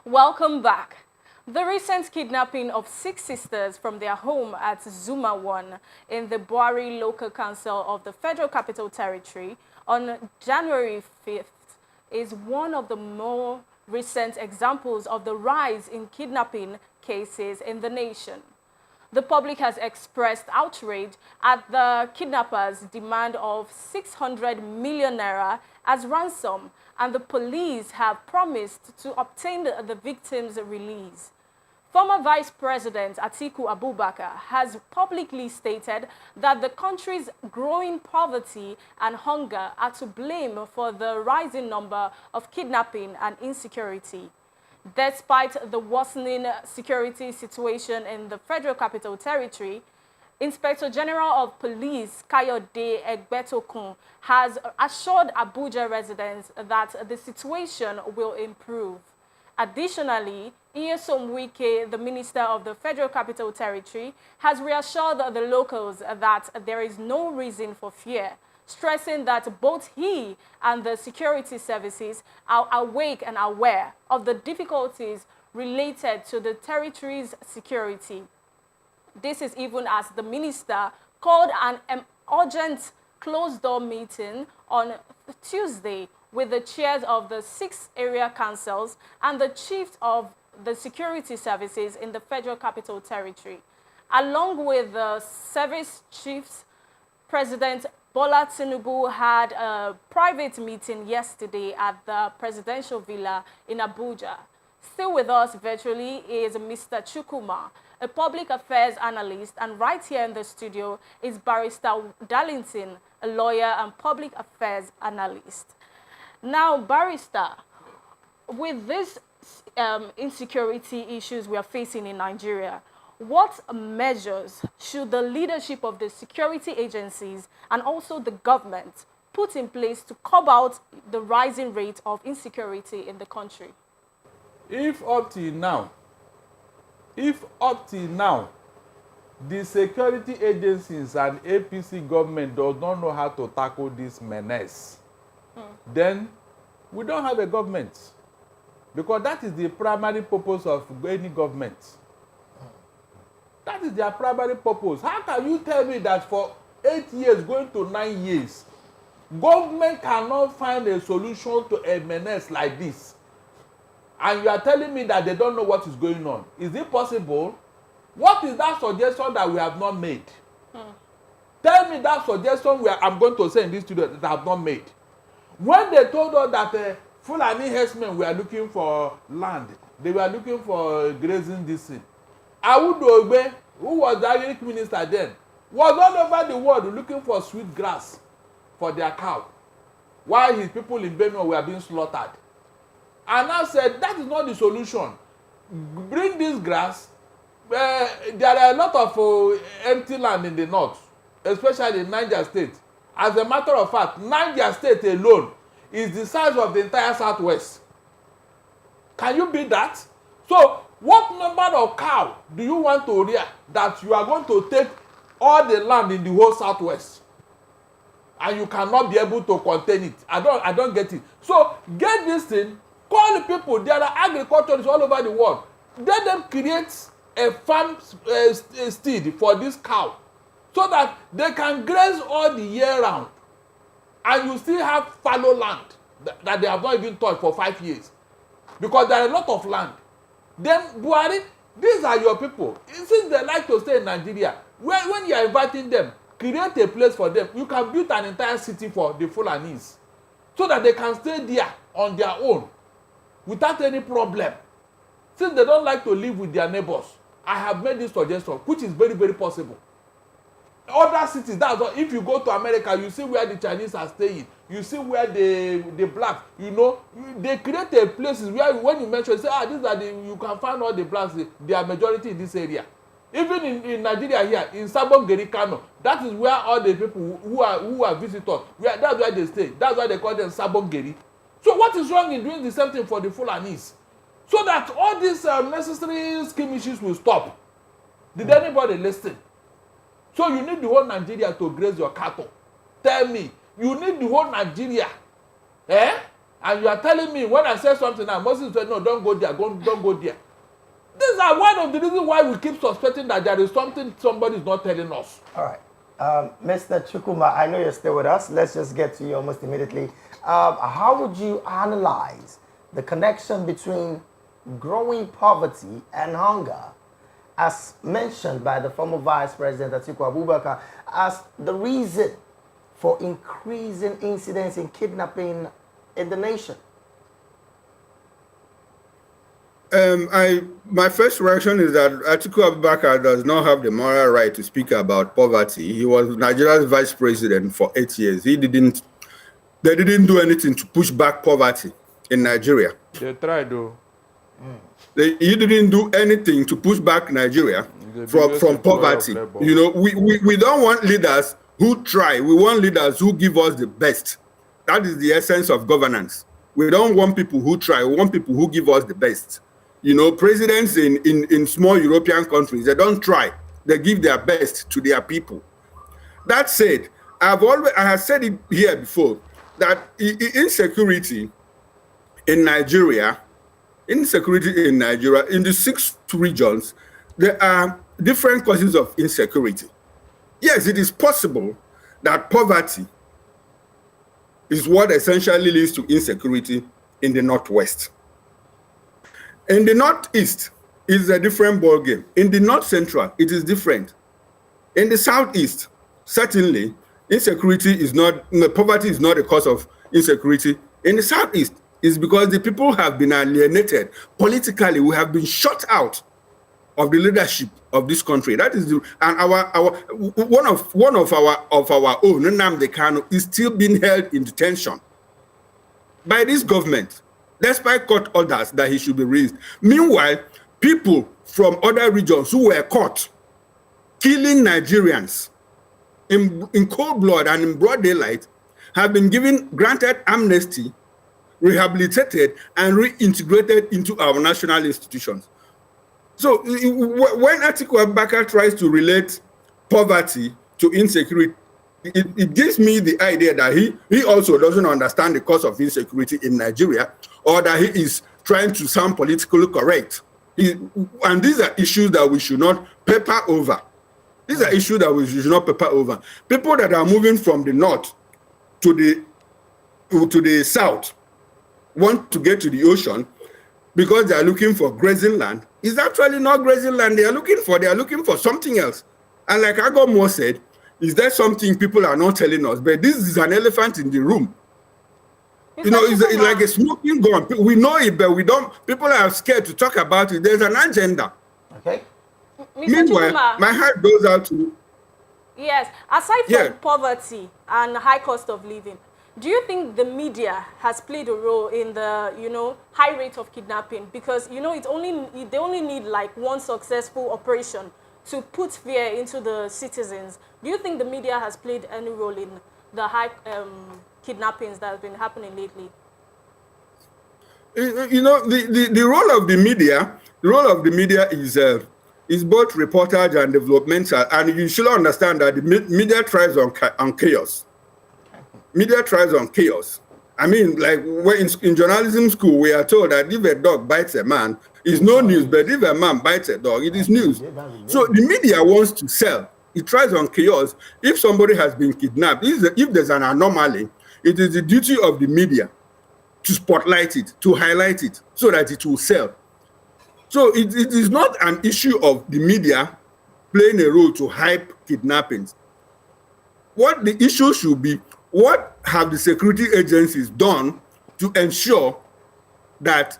Welcome back. The recent kidnapping of 6 sisters from their home at Zuma 1 in the Buari Local Council of the Federal Capital Territory on January 5th is one of the more recent examples of the rise in kidnapping cases in the nation. The public has expressed outrage at the kidnappers' demand of 600 million naira as ransom, and the police have promised to obtain the victims' release. Former Vice President Atiku Abubakar has publicly stated that the country's growing poverty and hunger are to blame for the rising number of kidnapping and insecurity. Despite the worsening security situation in the Federal Capital Territory, Inspector General of Police Kayode Egbetokun has assured Abuja residents that the situation will improve. Additionally, Wike, the Minister of the Federal Capital Territory, has reassured the locals that there is no reason for fear, stressing that both he and the security services are awake and aware of the difficulties related to the territory's security. This is even as the minister called an urgent closed-door meeting on Tuesday with the chairs of the 6 area councils and the chiefs of the security services in the Federal Capital Territory. Along with the service chiefs, President Bola Tinubu had a private meeting yesterday at the presidential villa in Abuja. Still with us virtually is Mr. Chukuma, a public affairs analyst, and right here in the studio is Barrister Darlington, a lawyer and public affairs analyst. Now, Barrister, with these insecurity issues we are facing in Nigeria, what measures should the leadership of the security agencies and also the government put in place to curb out the rising rate of insecurity in the country? If up till now, the security agencies and APC government does not know how to tackle this menace, then we don't have a government. Because that is the primary purpose of any government. That is their primary purpose. How can you tell me that for 8 years, going to 9 years, government cannot find a solution to a menace like this? And you are telling me that they don't know what is going on. Is it possible? What is that suggestion that we have not made? Tell me that suggestion I'm going to say in this studio that I have not made. When they told us that Fulani herdsmen were looking for land, they were looking for grazing this thing. Awudu Ogbe, who was the agric minister then, was all over the world looking for sweet grass for their cow, while his people in Benue were being slaughtered. And I said, that is not the solution. Bring this grass. There are a lot of empty land in the north, especially in Niger State. As a matter of fact, Niger State alone is the size of the entire southwest. Can you beat that? So, what number of cow do you want to rear that you are going to take all the land in the whole southwest and you cannot be able to contain it? I don't get it. So, get this thing. Call the people. There are agriculturists all over the world. Let them create a farm steed for this cow so that they can graze all the year round. And you still have fallow land that they have not even touched for 5 years. Because there are a lot of land. Then, Buhari, these are your people. Since they like to stay in Nigeria, when you are inviting them, create a place for them. You can build an entire city for the Fulanis so that they can stay there on their own without any problem. Since they don't like to live with their neighbors, I have made this suggestion, which is very, very possible. Other cities, that's all. If you go to America, you see where the Chinese are staying. You see where the blacks, they create places where when you mention, say, these are you can find all the blacks, they are majority in this area. Even in Nigeria here, in Sabongeri, Kano, that is where all the people who are visitors, that's where they stay. That's why they call them Sabongeri. So what is wrong in doing the same thing for the Fulanis? So that all these necessary skirmishes will stop. Did anybody listen? So you need the whole Nigeria to graze your cattle. Tell me, you need the whole Nigeria. And you are telling me when I say something now, Moses said, no, don't go there, don't go there. These are one of the reasons why we keep suspecting that there is something somebody is not telling us. All right. Mr. Chukwuma, I know you're still with us. Let's just get to you almost immediately. How would you analyze the connection between growing poverty and hunger, as mentioned by the former Vice President Atiku Abubakar, as the reason for increasing incidents in kidnapping in the nation? My first reaction is that Atiku Abubakar does not have the moral right to speak about poverty. He was Nigeria's vice president for 8 years. They didn't do anything to push back poverty in Nigeria. They tried though. He didn't do anything to push back Nigeria from poverty. You know, we don't want leaders who try. We want leaders who give us the best. That is the essence of governance. We don't want people who try. We want people who give us the best. You know, presidents in small European countries, they don't try. They give their best to their people. That said, I have said it here before, that insecurity in Nigeria, in the 6 regions, there are different causes of insecurity. Yes, it is possible that poverty is what essentially leads to insecurity in the Northwest. In the Northeast, it's a different ballgame. In the North Central, it is different. In the Southeast, certainly, poverty is not a cause of insecurity. In the Southeast, it's because the people have been alienated. Politically, we have been shut out of the leadership of this country. That is one of our own, Nnamdi Kanu, is still being held in detention by this government, despite court orders that he should be released. Meanwhile, people from other regions who were caught killing Nigerians in cold blood and in broad daylight have been granted amnesty, rehabilitated, and reintegrated into our national institutions. So when Atiku Abubakar tries to relate poverty to insecurity, it gives me the idea that he also doesn't understand the cause of insecurity in Nigeria, or that he is trying to sound politically correct. And these are issues that we should not paper over. These are issues that we should not paper over. People that are moving from the north to the south want to get to the ocean because they are looking for grazing land. It's actually not grazing land they are looking for something else. And like Agomwo said, is there something people are not telling us? But this is an elephant in the room. You know, it's like a smoking gun. We know it, but we don't. People are scared to talk about it. There's an agenda. Okay. Meanwhile, my heart goes out to. Yes. Aside from poverty and high cost of living, do you think the media has played a role in the, high rate of kidnapping? Because, they only need like one successful operation to put fear into the citizens. Do you think the media has played any role in the high kidnappings that have been happening lately? The role of the media is both reportage and developmental, and you should understand that the media thrives on chaos. Media thrives on chaos. I mean, like in journalism school, we are told that if a dog bites a man, it's no news, but if a man bites a dog, it is news. So the media wants to sell. It thrives on chaos. If somebody has been kidnapped, if there's an anomaly, it is the duty of the media to spotlight it, to highlight it, so that it will sell. So it is not an issue of the media playing a role to hype kidnappings. What the issue should be, what have the security agencies done to ensure that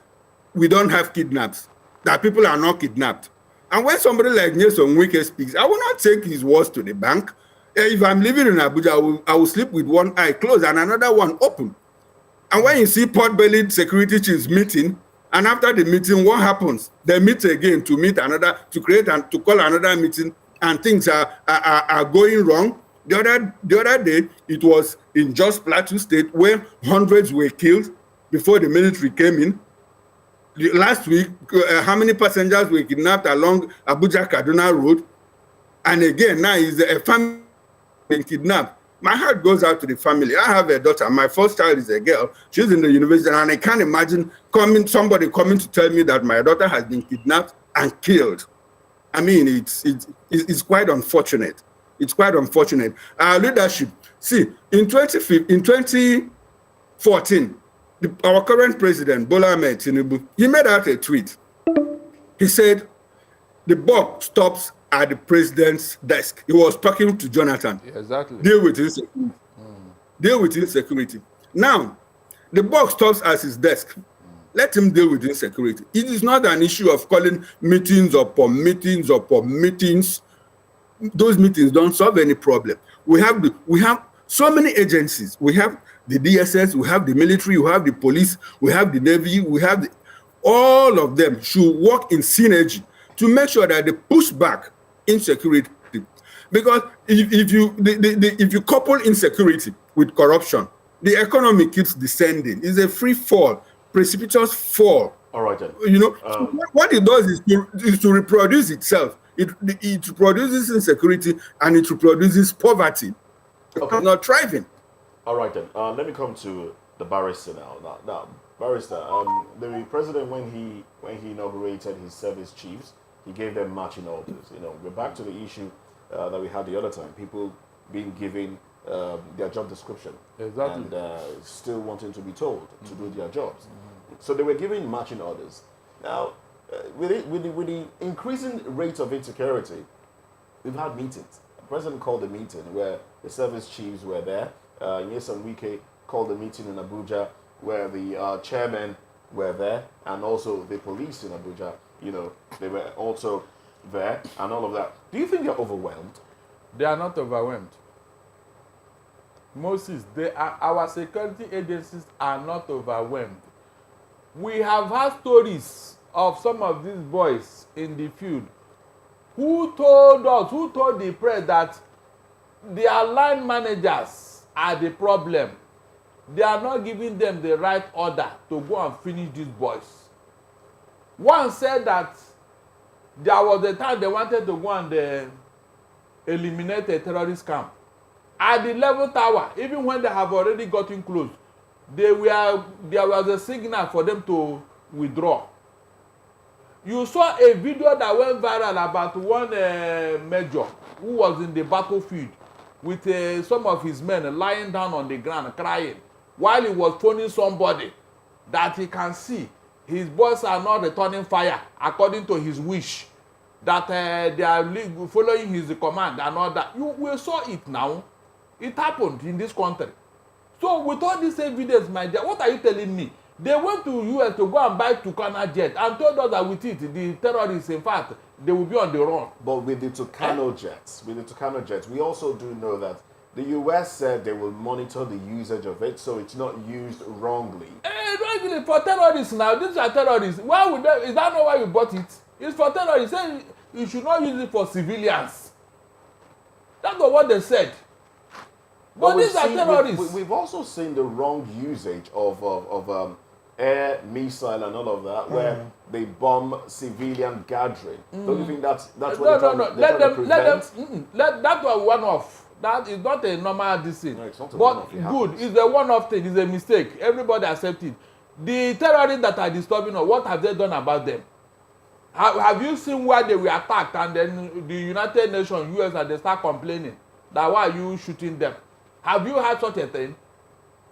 we don't have kidnaps, that people are not kidnapped? And when somebody like Nyesom Wike speaks, I will not take his words to the bank. If I'm living in Abuja, I will sleep with one eye closed and another one open. And when you see pot-bellied security chiefs meeting, and after the meeting, what happens? They meet again to call another meeting, and things are going wrong. The other day, it was in Jos Plateau State where hundreds were killed before the military came in. Last week, how many passengers were kidnapped along Abuja-Kaduna Road? And again, now is a family being kidnapped. my heart goes out to the family. I have a daughter. My first child is a girl. She's in the university, and I can't imagine somebody coming to tell me that my daughter has been kidnapped and killed. I mean, it's quite unfortunate. It's quite unfortunate. Our leadership. See, in 2014, our current president, Bola Ahmed Tinubu, he made out a tweet. He said, the buck stops at the president's desk. He was talking to Jonathan. Yeah, exactly. Deal with insecurity. Deal with insecurity. Now, the buck stops at his desk. Let him deal with insecurity. It is not an issue of calling meetings upon meetings upon meetings. Those meetings don't solve any problem. We have so many agencies. We have the DSS, we have the military, we have the police, we have the Navy, all of them should work in synergy to make sure that they push back insecurity. Because if you couple insecurity with corruption, the economy keeps descending. It's a free fall, precipitous fall. All right, then. You know, what it does is to reproduce itself. It reproduces insecurity and it reproduces poverty. Okay. Not thriving. All right, then. Let me come to the barrister now. Now, barrister, the president, when he inaugurated his service chiefs, he gave them marching orders. You know, we're back to the issue that we had the other time. People being given their job description, exactly, and still wanting to be told to do their jobs. So they were giving marching orders. Now, with the increasing rate of insecurity, we've had meetings. The president called a meeting where the service chiefs were there. Yes, and Wike called a meeting in Abuja where the chairmen were there, and also the police in Abuja. You know, they were also there, and all of that. Do you think they're overwhelmed? They are not overwhelmed. Moses, our security agencies are not overwhelmed. We have had stories of some of these boys in the field who told the press that their line managers are the problem. They are not giving them the right order to go and finish these boys. One said that there was a time they wanted to go and eliminate a terrorist camp. At the 11th hour, even when they have already gotten close, there was a signal for them to withdraw. You saw a video that went viral about one major who was in the battlefield with some of his men lying down on the ground crying while he was phoning somebody that he can see his boys are not returning fire according to his wish, that they are following his command and all that. We saw it now. It happened in this country. So with all this evidence, my dear, what are you telling me? They went to US to go and buy Tucana jet and told us that with it, the terrorists, in fact, they will be on the run. But with the Tucano jets, we also do know that the US said they will monitor the usage of it, so it's not used wrongly. Wrongly for terrorists now. These are terrorists. Why would they? Is that not why you bought it? It's for terrorists. Say you should not use it for civilians. That's not what they said. But these are terrorists. We've also seen the wrong usage of air, missile, and all of that, where they bomb civilian gathering. Don't you think that's what they're trying to prevent? Let that one off. That is not a normal decision. No, it's not a but one-off. Good, it's a one-off thing. It's a mistake. Everybody accept it. The terrorists that are disturbing us, what have they done about them? Have you seen where they were attacked and then the United Nations, US, and they start complaining that why are you shooting them? Have you had such a thing?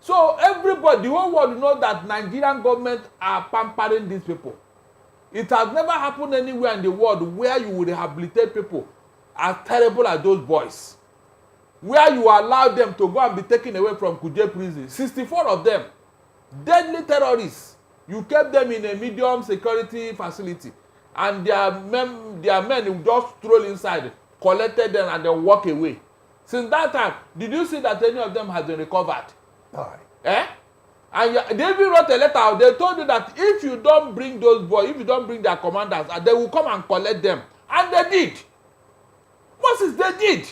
So everybody, the whole world knows that Nigerian government are pampering these people. It has never happened anywhere in the world where you would rehabilitate people as terrible as those boys. Where you allow them to go and be taken away from Kuje prison. 64 of them, deadly terrorists. You kept them in a medium security facility. And their men will just stroll inside, collected them, and then walk away. Since that time, did you see that any of them has been recovered? All right. Eh? And they even wrote a letter. They told you that if you don't bring those boys, if you don't bring their commanders, they will come and collect them. And they did. Moses, they did.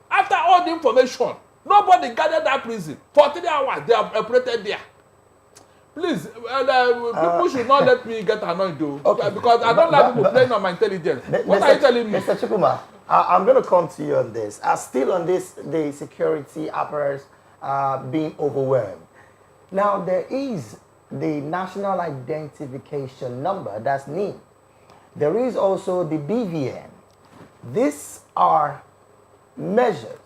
After all the information, nobody gathered that prison. For 3 hours, they have operated there. Please, people should not let me get annoyed though. Okay. Because I don't like people playing on my intelligence. What are you telling me? Mr. Chukuma, I'm going to come to you on this. Still on this, the security apparatus being overwhelmed. Now, there is the National Identification Number, that's NIN. There is also the BVN. These are measures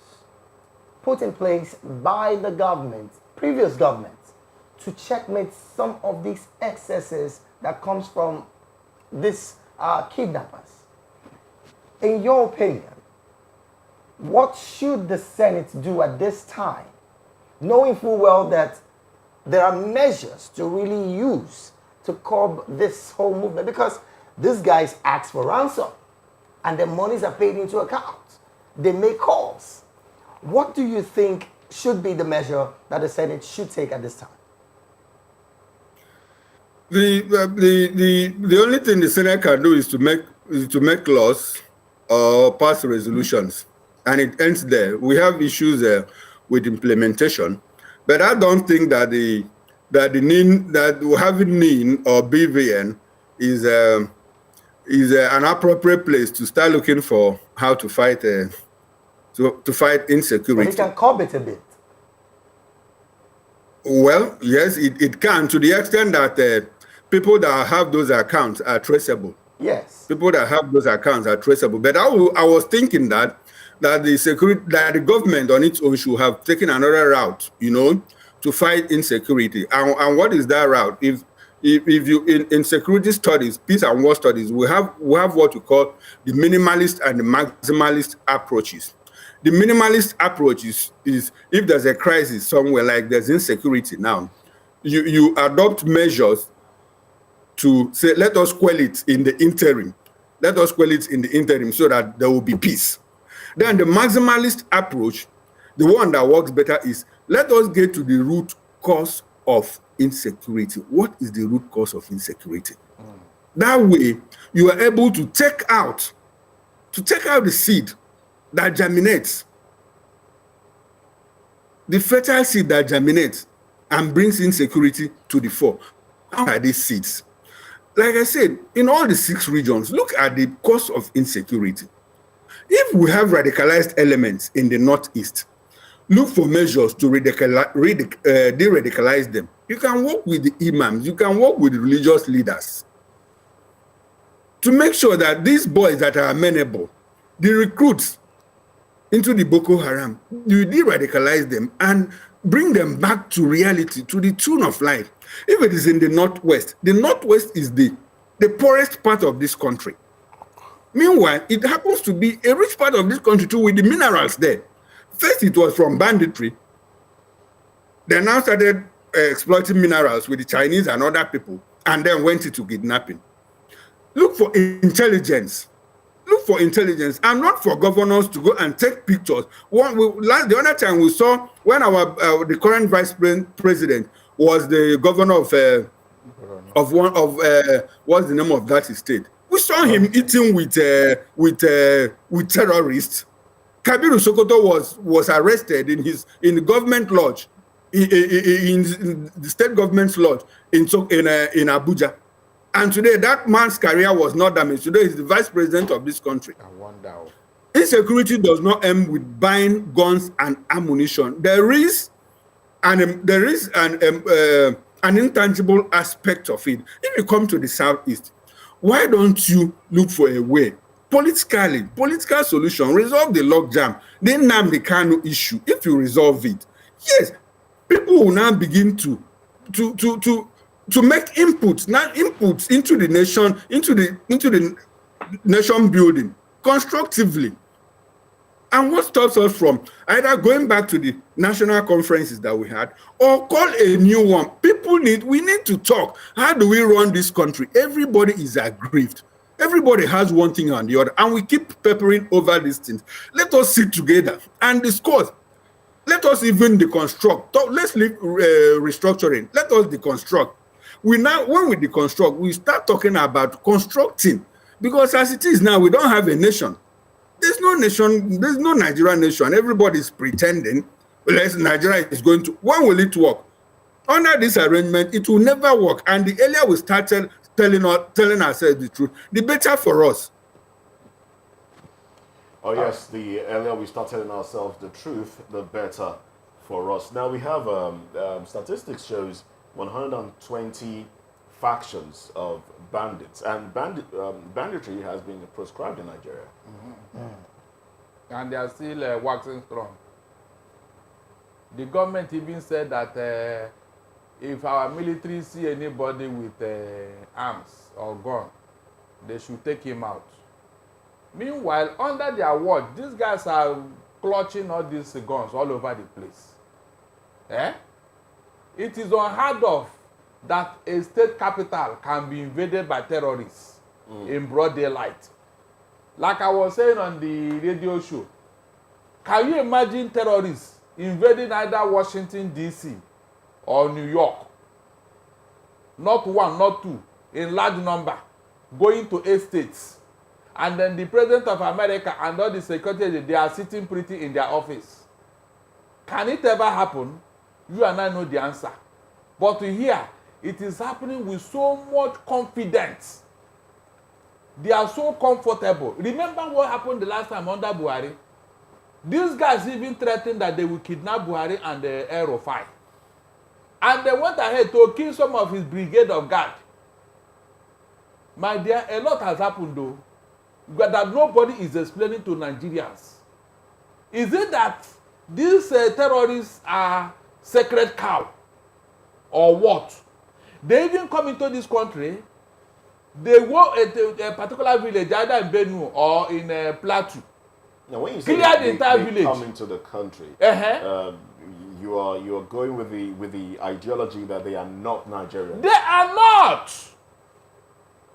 put in place by the government, previous governments, to checkmate some of these excesses that comes from these kidnappers. In your opinion, what should the Senate do at this time, knowing full well that there are measures to really use to curb this whole movement? Because these guys ask for ransom and the monies are paid into account. They make calls. What do you think should be the measure that the Senate should take at this time? The only thing the Senate can do is to make laws or pass resolutions, and it ends there. We have issues with implementation, but I don't think that having NIN or BVN is an appropriate place to start looking for how to fight to fight insecurity. But it can curb it a bit. Well, yes, it can, to the extent that people that have those accounts are traceable. Yes. People that have those accounts are traceable. But I was thinking that the government on its own should have taken another route, to fight insecurity. And what is that route? If you in security studies, peace and war studies, we have what we call the minimalist and the maximalist approaches. The minimalist approach is if there's a crisis somewhere, like there's insecurity now, you adopt measures to say, let us quell it in the interim. Let us quell it in the interim so that there will be peace. Then the maximalist approach, the one that works better, is let us get to the root cause of insecurity. What is the root cause of insecurity? That way, you are able to take out the seed that germinates, the fertile seed that germinates and brings insecurity to the fore. How are these seeds? Like I said, in all the 6 regions, look at the cause of insecurity. If we have radicalized elements in the Northeast, look for measures to de-radicalize them. You can work with the imams, you can work with the religious leaders to make sure that these boys that are amenable, the recruits into the Boko Haram, you de-radicalize them and bring them back to reality, to the tune of life. If it is in the Northwest is the poorest part of this country. Meanwhile, it happens to be a rich part of this country too, with the minerals there. First, it was from banditry. They now started exploiting minerals with the Chinese and other people, and then went into kidnapping. Look for intelligence. Look for intelligence, and not for governors to go and take pictures. The other time we saw when the current vice president was the governor of what's the name of that state? We saw him eating with terrorists. Kabiru Sokoto was arrested in the government lodge, in the state government's lodge in Abuja. And today, that man's career was not damaged. Today, he's the vice president of this country. I wonder. Insecurity does not end with buying guns and ammunition. There is an intangible aspect of it. If you come to the Southeast, why don't you look for a way, political solution, resolve the logjam, the Nnamdi Kanu issue? If you resolve it, yes, people will now begin to make inputs into the nation, into the nation building constructively. And what stops us from either going back to the national conferences that we had or call a new one? We need to talk. How do we run this country? Everybody is aggrieved. Everybody has one thing or the other, and we keep peppering over these things. Let us sit together and discuss. Let us even deconstruct. Let's leave restructuring. Let us deconstruct. When we deconstruct, we start talking about constructing, because as it is now, we don't have a nation. There's no nation. There's no Nigerian nation. Everybody's pretending. Nigeria is going to. When will it work? Under this arrangement, it will never work. And the earlier we start telling ourselves the truth, the better for us. Oh yes, the earlier we start telling ourselves the truth, the better for us. Now we have statistics shows 120 factions of bandits, and banditry has been proscribed in Nigeria. And they are still waxing strong. The government even said that if our military see anybody with arms or gun, they should take him out. Meanwhile, under their watch, these guys are clutching all these guns all over the place. It is unheard of that a state capital can be invaded by terrorists in broad daylight. Like I was saying on the radio show, can you imagine terrorists invading either Washington, D.C. or New York? Not one, not two, in large number, going to 8 states. And then the president of America and all the security agents, they are sitting pretty in their office. Can it ever happen? You and I know the answer. But here, it is happening with so much confidence. They are so comfortable. Remember what happened the last time under Buhari? These guys even threatened that they will kidnap Buhari and Rufai. And they went ahead to kill some of his brigade of guard. My dear, a lot has happened though, but that nobody is explaining to Nigerians. Is it that these terrorists are sacred cow? Or what? They even come into this country, they go to a particular village, either in Benue or in Plateau. Now, when you say they come into the country, you are going with the ideology that they are not Nigerian. They are not.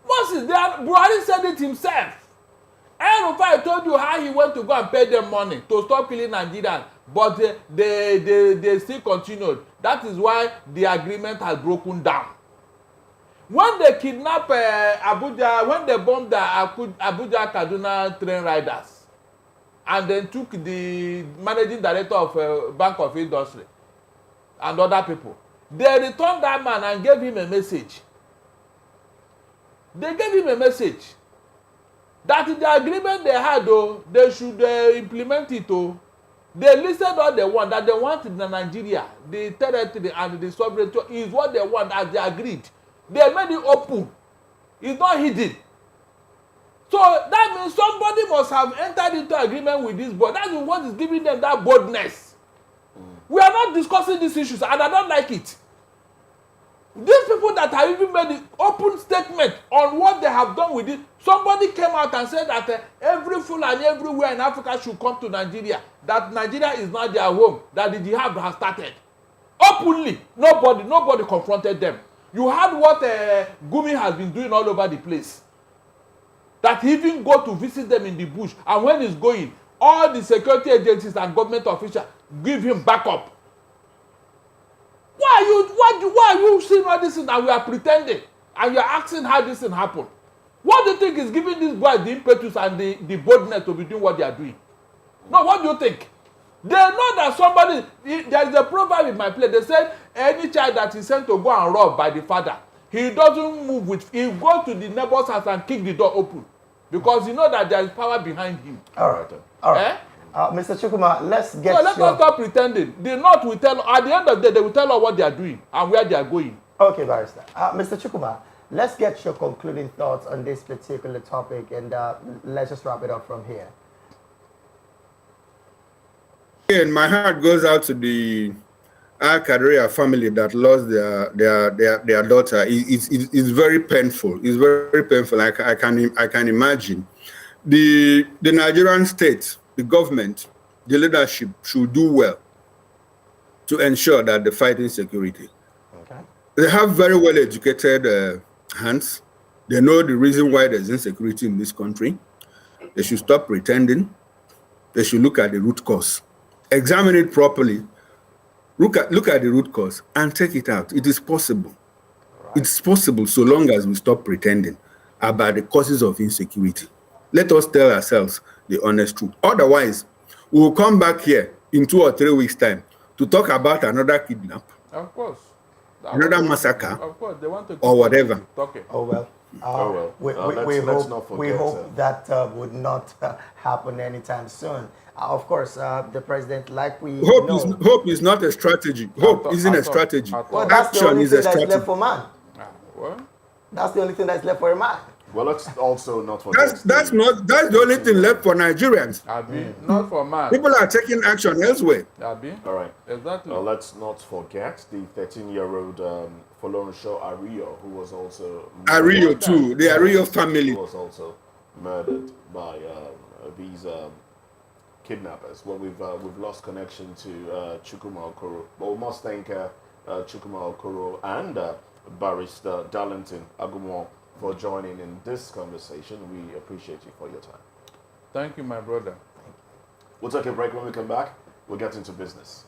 Moses, Buhari said it himself. Rufai told you how he went to go and pay them money to stop killing Nigerians, but they still continued. That is why the agreement has broken down. When they kidnapped Abuja, when they bombed the Abuja Kaduna train riders, and then took the managing director of Bank of Industry and other people, they returned that man and gave him a message. They gave him a message that the agreement they had, though, they should implement it. Oh. They listed all they want, that they want in Nigeria, the territory and the sovereignty is what they want as they agreed. They made it open. It's not hidden. So that means somebody must have entered into agreement with this board. That is what is giving them that boldness. We are not discussing these issues, and I don't like it. These people that have even made an open statement on what they have done with it, somebody came out and said that every Fulani everywhere in Africa should come to Nigeria, that Nigeria is not their home, that the jihad has started. Openly, nobody confronted them. You heard what Gumi has been doing all over the place. That he even go to visit them in the bush, and when he's going, all the security agencies and government officials give him backup. Why are you seeing all this thing and we are pretending and you are asking how this thing happened? What do you think is giving these boys the impetus and the boldness to be doing what they are doing? No, what do you think? They know that somebody, there is a proverb in my place, they said any child that is sent to go and rob by the father, he doesn't move with, he goes to the neighbor's house and kick the door open because he knows that there is power behind him. All right. All right. Mr. Chukwuma, let's get let us stop pretending. The North will tell, at the end of the day, they will tell us what they are doing and where they are going. Okay, Barrister. Mr. Chukwuma, let's get your concluding thoughts on this particular topic, and let's just wrap it up from here. And my heart goes out to the Al-Qadria family that lost their daughter. It's very painful. It's very painful. I can imagine. The Nigerian state, the government, the leadership should do well to ensure that they fight insecurity. Okay. They have very well educated hands. They know the reason why there's insecurity in this country. They should stop pretending. They should look at the root cause. Examine it properly. Look at the root cause and take it out. It is possible. Right. It's possible so long as we stop pretending about the causes of insecurity. Let us tell ourselves the honest truth. Otherwise, we will come back here in 2 or 3 weeks' time to talk about another kidnap. Of course. Another massacre. Of course, they want to or whatever. Oh, well. Let's not forget. We hope that would not happen anytime soon. Of course, the president, like we know, hope is not a strategy. Hope isn't a strategy. Well, that's the Action only is a thing that's strategy. left for man. What? That's the only thing that's left for a man. Well, let's also not forget. That's the only thing left for Nigerians. Abi, not for man. People are taking action elsewhere. Abi, All right. exactly. Let's not forget the 13-year-old Folorunso Ario, who was also Ario too, the Ario family. who was also murdered by these kidnappers. Well, we've lost connection to Chukwuma Okoro, but we must thank Chukwuma Okoro and Barrister Darlington Agumon for joining in this conversation. We appreciate you for your time. Thank you, my brother. We'll take a break. When we come back, we'll get into business.